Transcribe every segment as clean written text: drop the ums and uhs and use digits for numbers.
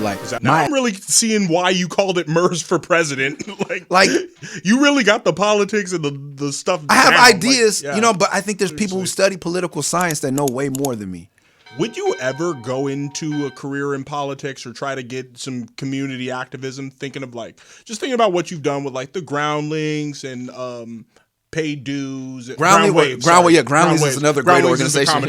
but like now I'm really seeing why you called it Murs for president. like you really got the politics and the stuff. I have down. ideas, Like, but I think there's people who study political science that know way more than me. Would you ever go into a career in politics or try to get some community activism? Thinking about what you've done with like the groundlings and paid dues. Ground Waves is another great organization.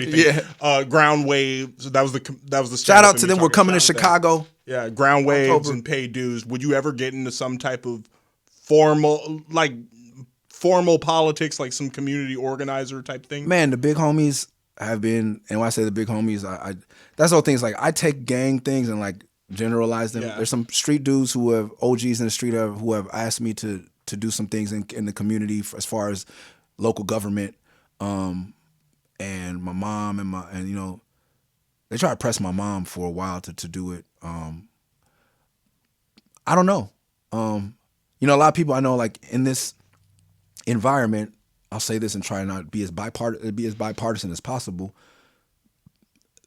Ground Waves. That was the shout out to them. We're coming to Chicago. Yeah, Ground Waves and paid dues. Would you ever get into some type of formal politics, like some community organizer type thing? Man, the big homies have been, and when I say the big homies, I that's the whole thing. Is like I take gang things and like generalize them. Yeah. There's some street dudes who have OGs in the street who have asked me to do some things in the community as far as local government, and my mom and they try to press my mom for a while to do it. I don't know. A lot of people I know, like in this environment, I'll say this and try not to be as bipartisan as possible.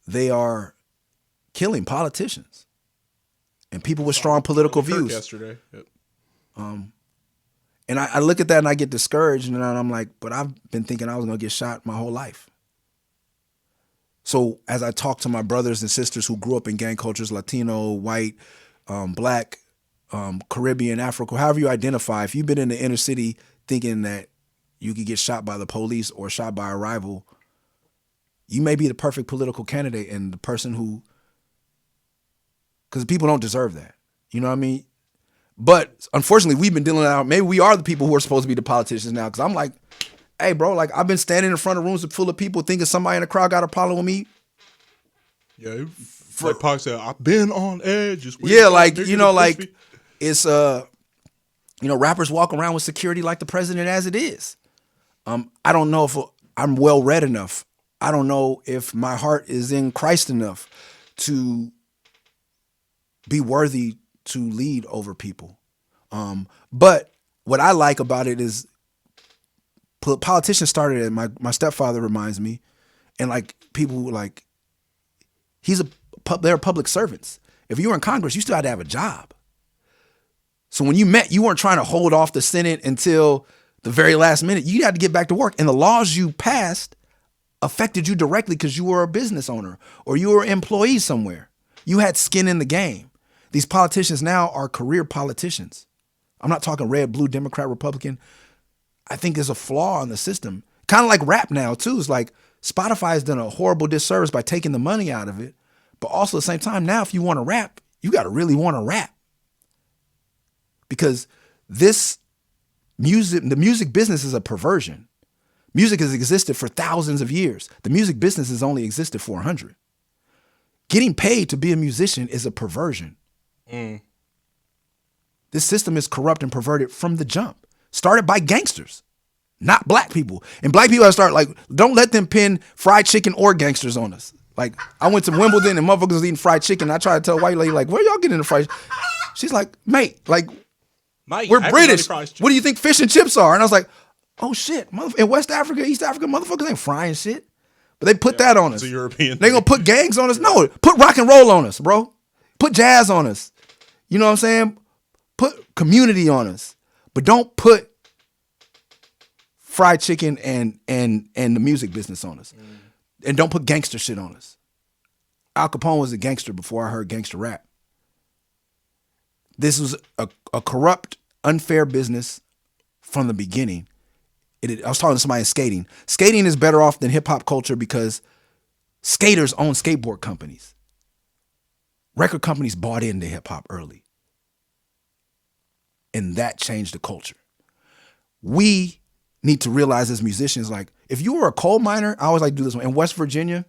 They are killing politicians and people with strong political views. Yesterday. Yep. And I look at that and I get discouraged, and I'm like, but I've been thinking I was going to get shot my whole life. So as I talk to my brothers and sisters who grew up in gang cultures, Latino, white, black, Caribbean, Africa, however you identify, if you've been in the inner city thinking that you could get shot by the police or shot by a rival, you may be the perfect political candidate and the person who, because people don't deserve that. You know what I mean? But unfortunately, we've been dealing out. Maybe we are the people who are supposed to be the politicians now. Because I'm like, hey, bro, like I've been standing in front of rooms full of people thinking somebody in the crowd got a problem with me. Yeah, like Pac said, I've been on edge. It's rappers walk around with security like the president as it is. I don't know if I'm well read enough. I don't know if my heart is in Christ enough to be worthy to lead over people. But what I like about it is politicians started it. My stepfather reminds me, and like people like, they're public servants. If you were in Congress, you still had to have a job. So when you met, you weren't trying to hold off the Senate until the very last minute. You had to get back to work. And the laws you passed affected you directly because you were a business owner or you were an employee somewhere. You had skin in the game. These politicians now are career politicians. I'm not talking red, blue, Democrat, Republican. I think there's a flaw in the system. Kind of like rap now, too. It's like Spotify has done a horrible disservice by taking the money out of it. But also at the same time, now if you want to rap, you got to really want to rap. Because the music business is a perversion. Music has existed for thousands of years. The music business has only existed for 100. Getting paid to be a musician is a perversion. This system is corrupt and perverted from the jump. Started by gangsters, not black people. And black people have to start like, don't let them pin fried chicken or gangsters on us. Like I went to Wimbledon and motherfuckers was eating fried chicken. I tried to tell a white lady like, where y'all getting the fried? She's like, mate, we're British. What do you think fish and chips are? And I was like, oh shit, in West Africa, East Africa, motherfuckers ain't frying shit. But they put that on us. It's a European They gonna put gangs on us? No, put rock and roll on us, bro. Put jazz on us. You know what I'm saying? Put community on us. But don't put fried chicken and the music business on us. And don't put gangster shit on us. Al Capone was a gangster before I heard gangster rap. This was a corrupt, unfair business from the beginning. I was talking to somebody in skating. Skating is better off than hip hop culture because skaters own skateboard companies. Record companies bought into hip hop early. And that changed the culture. We need to realize as musicians, like if you were a coal miner, I always like to do this one. In West Virginia,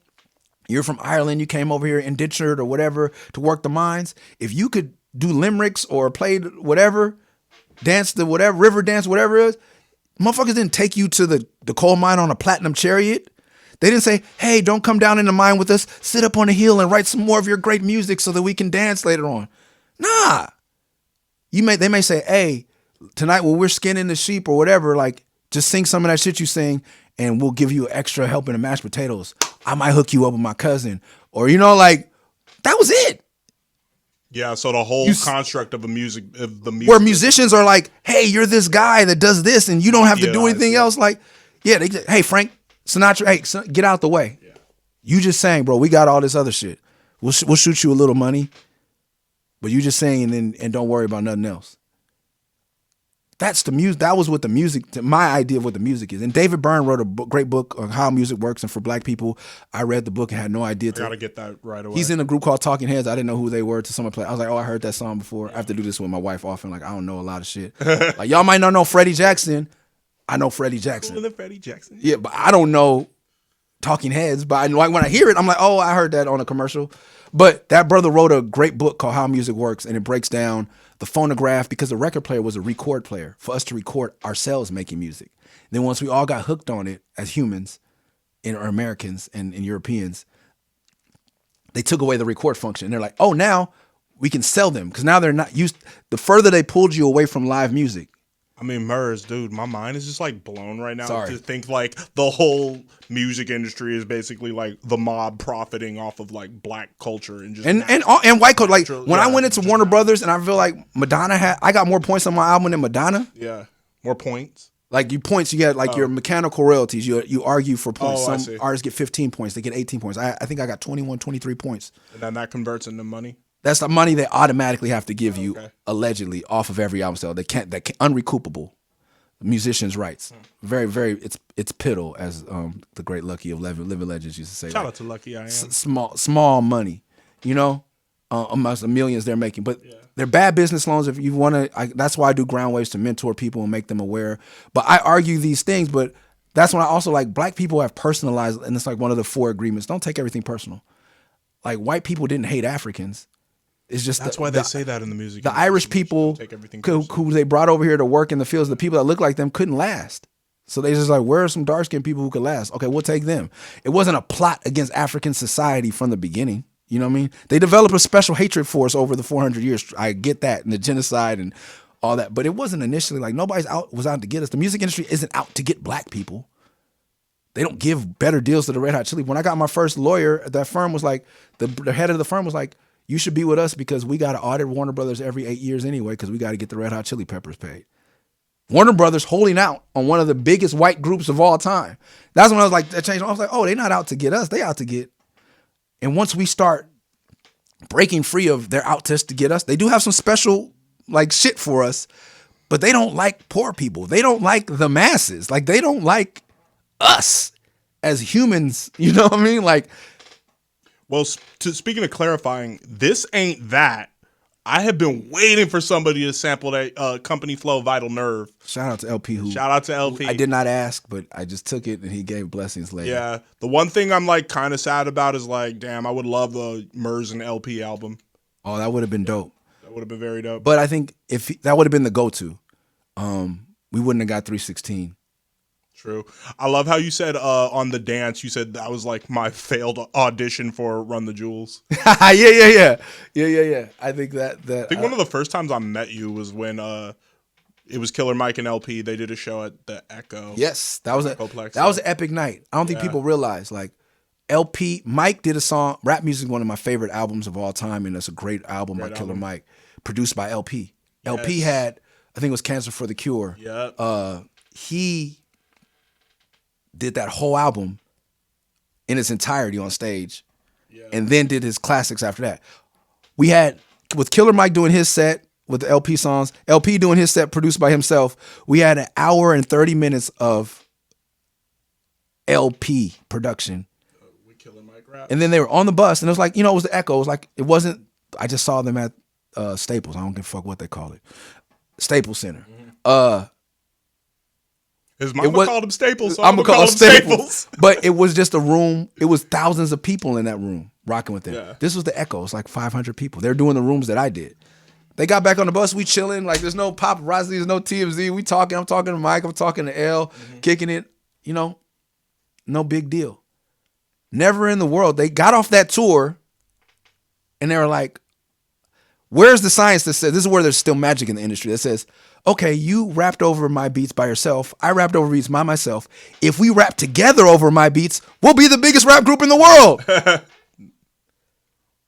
you're from Ireland, you came over here indentured or whatever to work the mines. If you could do limericks or play whatever, dance the whatever, river dance, whatever it is, motherfuckers didn't take you to the coal mine on a platinum chariot. They didn't say, hey, don't come down in the mine with us. Sit up on the hill and write some more of your great music so that we can dance later on. Nah. They may say, hey, tonight when we're skinning the sheep or whatever, like just sing some of that shit you sing and we'll give you an extra helping of mashed potatoes. I might hook you up with my cousin. Or, that was it. Yeah, so the whole construct of the music where musicians are like, hey, you're this guy that does this and you don't have to do anything else. Like, yeah, hey, Frank Sinatra, hey, get out the way. Yeah. You just sang, bro, we got all this other shit. We'll shoot you a little money, but you just sing and don't worry about nothing else. That's the music. That was what the music, my idea of what the music is. And David Byrne wrote a great book on how music works. And for black people, I read the book and had no idea. I gotta get that right away. He's in a group called Talking Heads. I didn't know who they were. To someone play, I was like, oh, I heard that song before. I have to do this with my wife often. Like, I don't know a lot of shit. Like, y'all might not know Freddie Jackson. I know Freddie Jackson. Cool Freddie Jackson. Yeah, but I don't know Talking Heads. But like when I hear it, I'm like, oh, I heard that on a commercial. But that brother wrote a great book called How Music Works, and it breaks down the phonograph, because the record player was a record player for us to record ourselves making music. Then once we all got hooked on it as humans, or Americans and Europeans, they took away the record function. They're like, oh, now we can sell them, because now they're not used. The further they pulled you away from live music. I mean, Murs, dude, my mind is just like blown right now. Sorry. To think like the whole music industry is basically like the mob profiting off of like black culture and just and white culture. Like when I went into Warner Brothers, and I feel like I got more points on my album than Madonna. Yeah, more points. Like you get like your mechanical royalties. You argue for points. Some artists get 15 points. They get 18 points. I think I got 21, 23 points. And then that converts into money. That's the money they automatically have to give you, allegedly, off of every album sale. That unrecoupable. Musicians' rights. Very, very. It's piddle, as the great Lucky of Living Legends used to say. Shout out to Lucky, I am. Small money, amongst the millions they're making. But they're bad business loans. If you want to, that's why I do ground waves, to mentor people and make them aware. But I argue these things. But that's when I also like black people have personalized, and it's like one of the 4 agreements. Don't take everything personal. Like white people didn't hate Africans. It's just that's why they say that in the music. The Irish people who they brought over here to work in the fields, the people that look like them couldn't last. So they just like, where are some dark skinned people who could last? Okay, we'll take them. It wasn't a plot against African society from the beginning. You know what I mean? They developed a special hatred for us over the 400 years. I get that, and the genocide and all that. But it wasn't initially like was out to get us. The music industry isn't out to get black people. They don't give better deals to the Red Hot Chili. When I got my first lawyer, that firm was like, the head of the firm was like, you should be with us because we got to audit Warner Brothers every 8 years anyway, because we got to get the Red Hot Chili Peppers paid. Warner Brothers holding out on one of the biggest white groups of all time. That's when I was like, that changed. I was like, oh, they're not out to get us. They out to get. And once we start breaking free of their out to get us, they do have some special like shit for us, but they don't like poor people. They don't like the masses. Like they don't like us as humans. You know what I mean? Like, well, speaking of clarifying, this ain't that. I have been waiting for somebody to sample that Company Flow Vital Nerve. Shout out to LP. Shout out to LP. I did not ask, but I just took it and he gave blessings later. Yeah. The one thing I'm like kind of sad about is like, damn, I would love the Murs and LP album. Oh, that would have been dope. That would have been very dope. But I think if that would have been the go-to, we wouldn't have got 316. True. I love how you said on the dance, you said that was like my failed audition for Run the Jewels. Yeah. I think that. I think one of the first times I met you was when it was Killer Mike and LP. They did a show at the Echo. Yes, that was an epic night. I don't think people realize like LP Mike did a song. Rap music is one of my favorite albums of all time, and it's a great album by Killer Mike, produced by LP. Yes. LP had, I think it was Cancer for the Cure. Yeah. He did that whole album in its entirety on stage, and then did his classics after that. We had, with Killer Mike doing his set with the LP songs, LP doing his set produced by himself, we had an hour and 30 minutes of LP production. With Killer Mike rap. And then they were on the bus, and it was like, it was the Echo. It was like, it wasn't, I just saw them at Staples. I don't give a fuck what they call it. Staples Center. Mm-hmm. His mama called him Staples, so I'm gonna call him Staples. But it was just a room. It was thousands of people in that room rocking with them. Yeah. This was the Echo. It's like 500 people. They're doing the rooms that I did. They got back on the bus. We chilling. Like there's no paparazzi. There's no TMZ. We talking. I'm talking to Mike. I'm talking to L. Kicking it. No big deal. Never in the world. They got off that tour, and they were like, "Where's the science that says this is where there's still magic in the industry that says?" Okay, you rapped over my beats by yourself. I rapped over beats by myself. If we rap together over my beats, we'll be the biggest rap group in the world.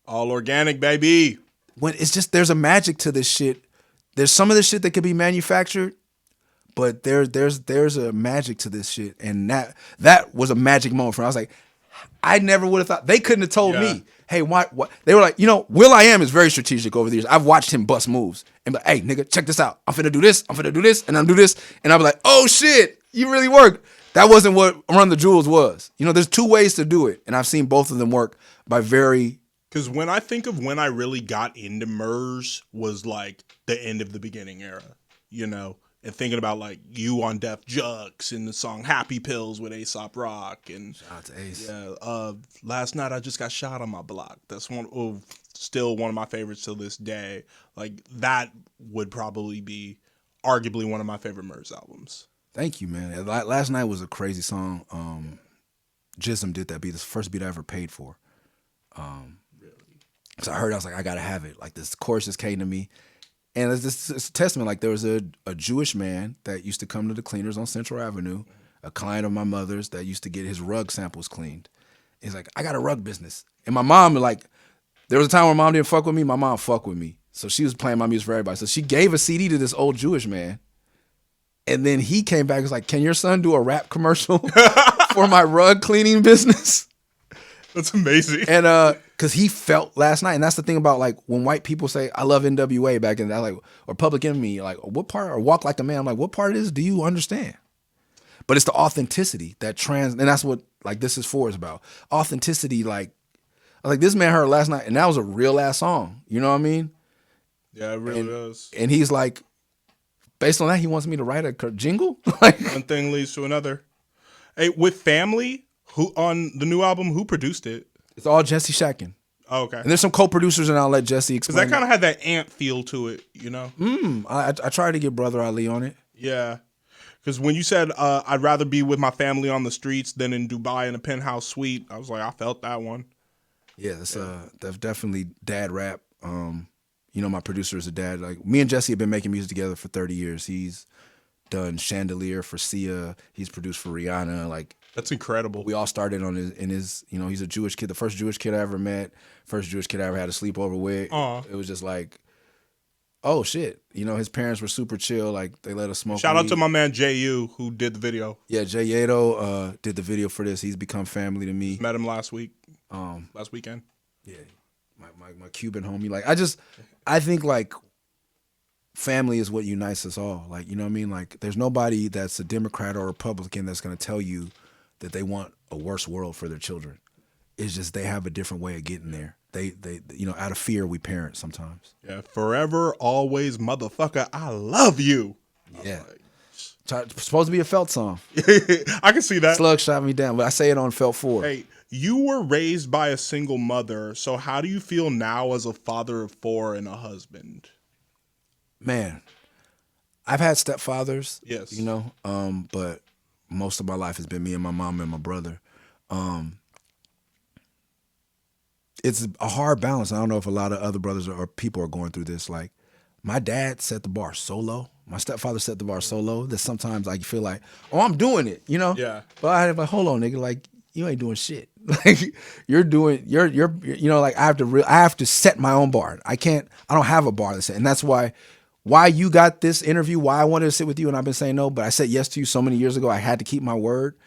All organic, baby. when it's just there's a magic to this shit. There's some of this shit that could be manufactured, but there's a magic to this shit, and that was a magic moment for me. I was like, I never would have thought they couldn't have told me. Hey, what? They were like, Will.I.am is very strategic over the years. I've watched him bust moves and be like, hey, nigga, check this out. I'm finna do this, and I'm do this, and I'm like, oh shit, you really worked. That wasn't what Run the Jewels was. There's two ways to do it, and I've seen both of them work by very. Because when I think of when I really got into Murs was like the end of the beginning era, and thinking about like you on Def Jux and the song Happy Pills with Aesop Rock and Shout out to Ace. Last night I just got shot on my block. That's still one of my favorites to this day. Like that would probably be arguably one of my favorite Murs albums. Thank you, man. Last night was a crazy song. Jism did that beat. This first beat I ever paid for. So I heard, I was like, I gotta have it. Like this chorus just came to me. And it's a testament. Like there was a Jewish man that used to come to the cleaners on Central Avenue, a client of my mother's that used to get his rug samples cleaned. He's like, I got a rug business. And my mom, like, there was a time where mom didn't fuck with me. My mom fucked with me. So she was playing my music for everybody. So she gave a CD to this old Jewish man. And then he came back and was like, can your son do a rap commercial for my rug cleaning business? That's amazing. And because he felt last night, and that's the thing about like when white people say I love NWA back in that, like, or Public Enemy, like what part, or Walk Like a Man, I'm like, what part of this do you understand? But it's the authenticity and that's what like This Is For is about. Authenticity, like this man heard last night, and that was a real ass song. You know what I mean? Yeah, it really does. And he's like, based on that, he wants me to write a jingle. Like one thing leads to another. Hey, with Family, who on the new album, who produced it? It's all Jesse Shakin. Oh, okay. And there's some co-producers, and I'll let Jesse explain. Because that kind of had that Ant feel to it, I tried to get Brother Ali on it. Yeah. Because when you said I'd rather be with my family on the streets than in Dubai in a penthouse suite, I was like, I felt that one. Yeah, that's definitely dad rap. My producer is a dad. Like me and Jesse have been making music together for 30 years. He's done Chandelier for Sia. He's produced for Rihanna. Like that's incredible. We all started on his. He's a Jewish kid. The first Jewish kid I ever met. First Jewish kid I ever had a sleepover with. It was just like, oh shit. His parents were super chill. Like they let us smoke. Shout out to my man J.U. who did the video. Yeah, Jay Yato did the video for this. He's become family to me. Met him last week. Last weekend. Yeah, my Cuban homie. Like I think like family is what unites us all. Like, you know what I mean? Like there's nobody that's a Democrat or Republican that's going to tell you that they want a worse world for their children. It's just they have a different way of getting there. They out of fear we parent sometimes. Yeah, forever, always, motherfucker, I love you. Yeah. It's supposed to be a Felt song. I can see that. Slug shot me down, but I say it on Felt 4. Hey, you were raised by a single mother, so how do you feel now as a father of 4 and a husband? Man, I've had stepfathers. Yes. But most of my life has been me and my mom and my brother. It's a hard balance. I don't know if a lot of other brothers or people are going through this. Like, my dad set the bar so low. My stepfather set the bar so low that sometimes I feel like, oh, I'm doing it, Yeah. But I have like, hold on, nigga, like you ain't doing shit. Like you're like I have to set my own bar. I don't have a bar to set, and that's why you got this interview, why I wanted to sit with you, and I've been saying no, but I said yes to you so many years ago. I had to keep my word,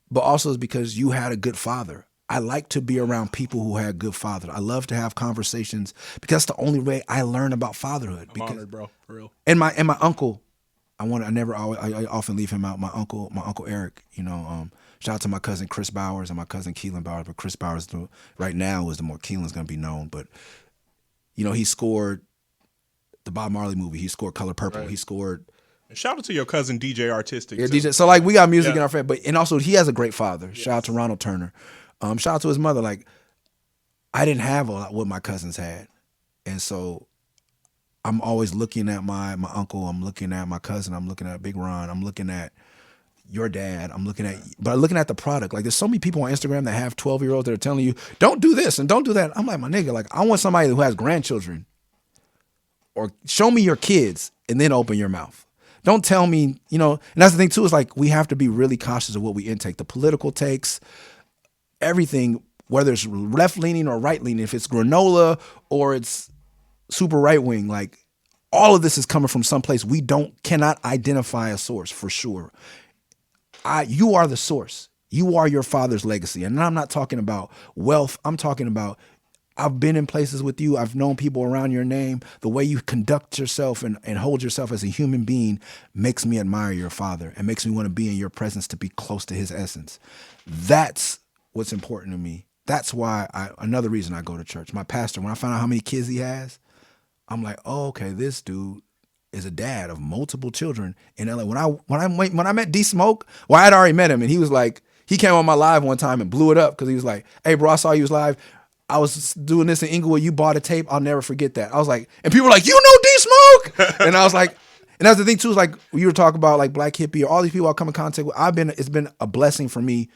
but also it's because you had a good father. I like to be around people who had good fathers. I love to have conversations because that's the only way I learn about fatherhood. I'm honored, bro, for real. And my uncle, I often leave him out. My uncle Eric, shout out to my cousin Chris Bowers and my cousin Keelan Bowers. But Chris Bowers right now is the more Keelan's gonna be known. But he scored the Bob Marley movie. He scored Color Purple. Right. He scored. Shout out to your cousin DJ Artistic. Yeah, DJ. So like we got music in our family, and also he has a great father. Yes. Shout out to Ronald Turner. Shout out to his mother. Like, I didn't have a lot what my cousins had. And so I'm always looking at my uncle. I'm looking at my cousin. I'm looking at Big Ron. I'm looking at your dad. I'm looking at the product. Like, there's so many people on Instagram that have 12-year-olds that are telling you, don't do this and don't do that. I'm like, my nigga, like, I want somebody who has grandchildren. Or show me your kids and then open your mouth. Don't tell me, and that's the thing too, is like, we have to be really cautious of what we intake. The political takes, everything, whether it's left-leaning or right-leaning, if it's granola or it's super right wing. Like all of this is coming from someplace we cannot identify a source for sure. You are the source. You are your father's legacy. And I'm not talking about wealth. I'm talking about I've been in places with you. I've known people around your name. The way you conduct yourself and hold yourself as a human being makes me admire your father and makes me want to be in your presence to be close to his essence. That's what's important to me. That's why another reason I go to church. My pastor, when I found out how many kids he has, I'm like, oh, okay, this dude is a dad of multiple children in LA. When I met D Smoke, well, I had already met him, and he was like, he came on my live one time and blew it up because he was like, hey, bro, I saw you was live. I was doing this in Inglewood. You bought a tape. I'll never forget that. I was like, and people were like, you know D Smoke? And I was like, and that's the thing too, is like you were talking about like Black Hippie or all these people I come in contact with. It's been a blessing for me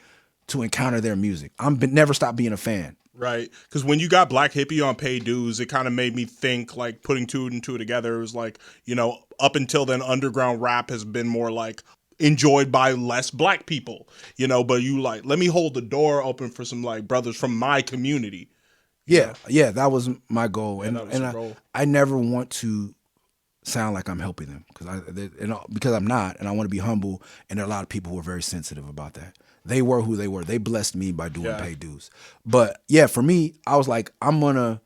to encounter their music. Never stopped being a fan. Right. Because when you got Black Hippie on Pay Dues, it kind of made me think, like, putting two and two together. It was like, you know, up until then, underground rap has been more like enjoyed by less Black people, you know, but you like, let me hold the door open for some like brothers from my community. Yeah. Yeah. That was my goal. Yeah, and I never want to sound like I'm helping them because I'm not, and I want to be humble. And there are a lot of people who are very sensitive about that. They were who they were. They blessed me by doing Pay Dues. But yeah, for me, I was like, I'm going to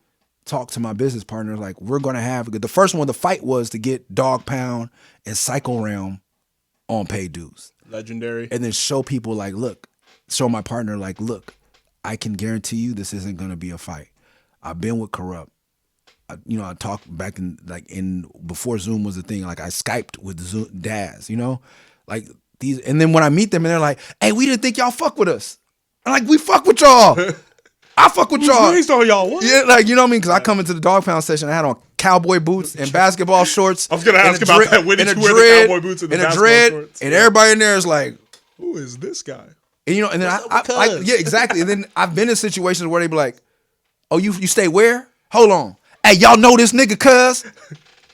talk to my business partners. Like, we're going to have the first one, the fight was to get Dog Pound and Psycho Realm on Pay Dues. Legendary. And then show people like, look, show my partner like, look, I can guarantee you this isn't going to be a fight. I've been with Corrupt. I talked back in before Zoom was a thing. Like I Skyped with Daz, like these. And then when I meet them and they're like, hey, we didn't think y'all fuck with us. I'm like, we fuck with y'all. I fuck with y'all. Raised on y'all. What? Yeah, like, you know what I mean? Because I come into the Dog Pound session, I had on cowboy boots and basketball shorts. I was going to ask about that. When did you wear the cowboy boots and the basketball shorts? And everybody in there is like, who is this guy? And and then yeah, exactly. And then I've been in situations where they be like, oh, you stay where? Hold on. Hey, y'all know this nigga, cuz?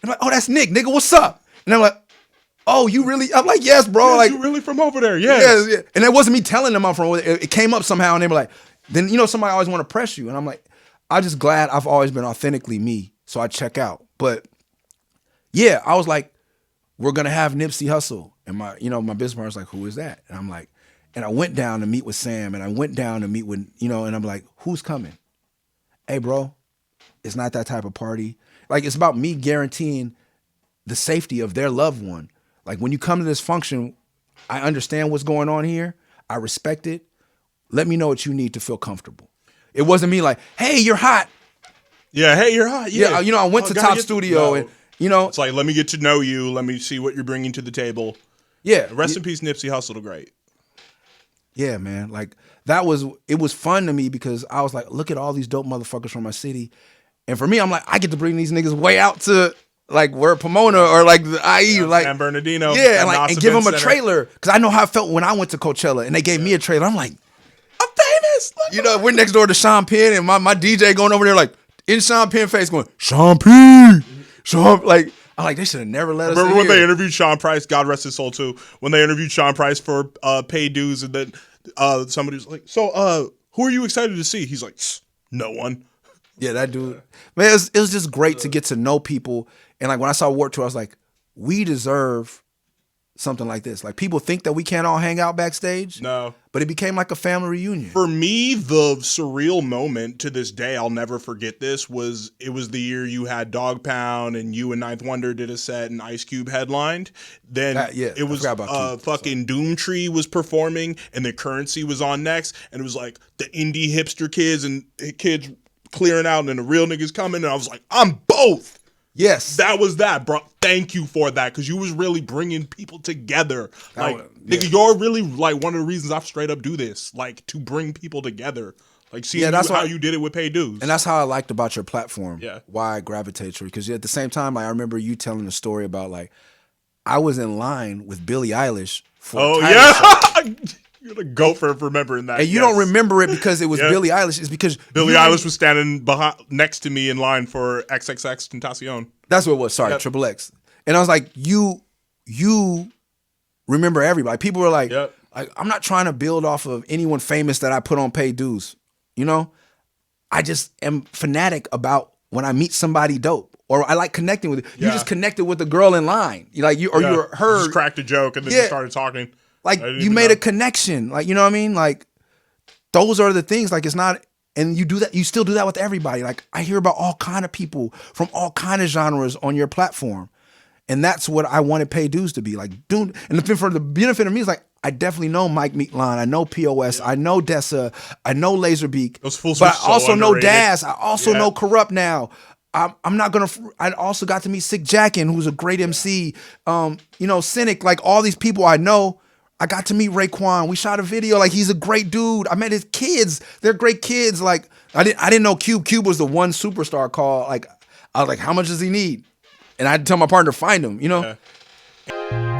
I'm like, oh, that's Nick, nigga, what's up? And I'm like, oh, you really? I'm like, yes, bro. Yes, like, you really from over there? Yes. Yeah. And it wasn't me telling them I'm from over there. It came up somehow, and they were like, then, somebody always want to press you. And I'm like, I'm just glad I've always been authentically me, so I check out. But yeah, I was like, we're going to have Nipsey Hussle. And my business partner's like, who is that? And I'm like, and I went down to meet with Sam, and I went down to meet with, and I'm like, who's coming? Hey, bro, it's not that type of party. Like, it's about me guaranteeing the safety of their loved one. Like, when you come to this function, I understand what's going on here. I respect it. Let me know what you need to feel comfortable. It wasn't me like, hey, you're hot. Yeah, hey, you're hot. Yeah, I went to Top Studio and, It's like, let me get to know you. Let me see what you're bringing to the table. Yeah. Rest in peace, Nipsey Hussle the Great. Yeah, man. Like, it was fun to me because I was like, look at all these dope motherfuckers from my city. And for me, I'm like, I get to bring these niggas way out to like where Pomona or like the IE, like San Bernardino. Yeah, and give them a trailer. Cause I know how I felt when I went to Coachella and they gave me a trailer. I'm like, I'm famous. We're next door to Sean Penn and my DJ going over there like in Sean Penn face going, Sean P. Like, I'm like, they should have never let us Remember when here. they interviewed Sean Price, God rest his soul too, when they interviewed Sean Price for Pay Dues and then somebody was like, so who are you excited to see? He's like, no one. Yeah, that dude. Man, it was just great to get to know people. And like when I saw Warped Tour, I was like, we deserve something like this. Like people think that we can't all hang out backstage. No. But it became like a family reunion. For me, the surreal moment to this day, I'll never forget this, was the year you had Dog Pound and you and Ninth Wonder did a set and Ice Cube headlined. Then it was fucking Doomtree was performing and the Currency was on next. And it was like the indie hipster kids clearing out and then the real niggas coming. And I was like, I'm both. Yes. That was that, bro. Thank you for that, because you was really bringing people together. Like, nigga, you're really like one of the reasons I straight up do this, like to bring people together. Like, seeing how you did it with Pay Dues. And that's how I liked about your platform. Yeah. Why I gravitate to it. Because at the same time, I remember you telling a story about like, I was in line with Billie Eilish for a title show. You're the goat for remembering that. And you don't remember it because it was Billie Eilish. It's because Billie Eilish was standing next to me in line for XXX Tentacion. That's what it was. Sorry, Triple X. And I was like, you remember everybody. People were like, I'm not trying to build off of anyone famous that I put on Pay Dues. I just am fanatic about when I meet somebody dope or I like connecting with you. You Yeah. just connected with the girl in line. You like you or Yeah. you heard Just cracked a joke and then Yeah. just started talking. like I didn't you even made know. a connection. Like, you know what I mean? Like those are the things. Like it's not, and you do that. You still do that with everybody. Like I hear about all kind of people from all kind of genres on your platform, and that's what I wanted Pay Dues to be. Like, dude, and for the benefit of me is like I definitely know Mike Meatline, I know POS, I know Dessa, I know Laserbeak, Those fools but were I so also know underrated. Daz. I also Yeah. know Corrupt now. I'm not gonna. I also got to meet Sick Jackin, who's a great MC. You know, Cynic. Like all these people I know. I got to meet Raekwon. We shot a video. Like he's a great dude. I met his kids. They're great kids. Like I didn't know Cube. Cube was the one superstar call. Like I was like, how much does he need? And I had to tell my partner find him. You know. Yeah.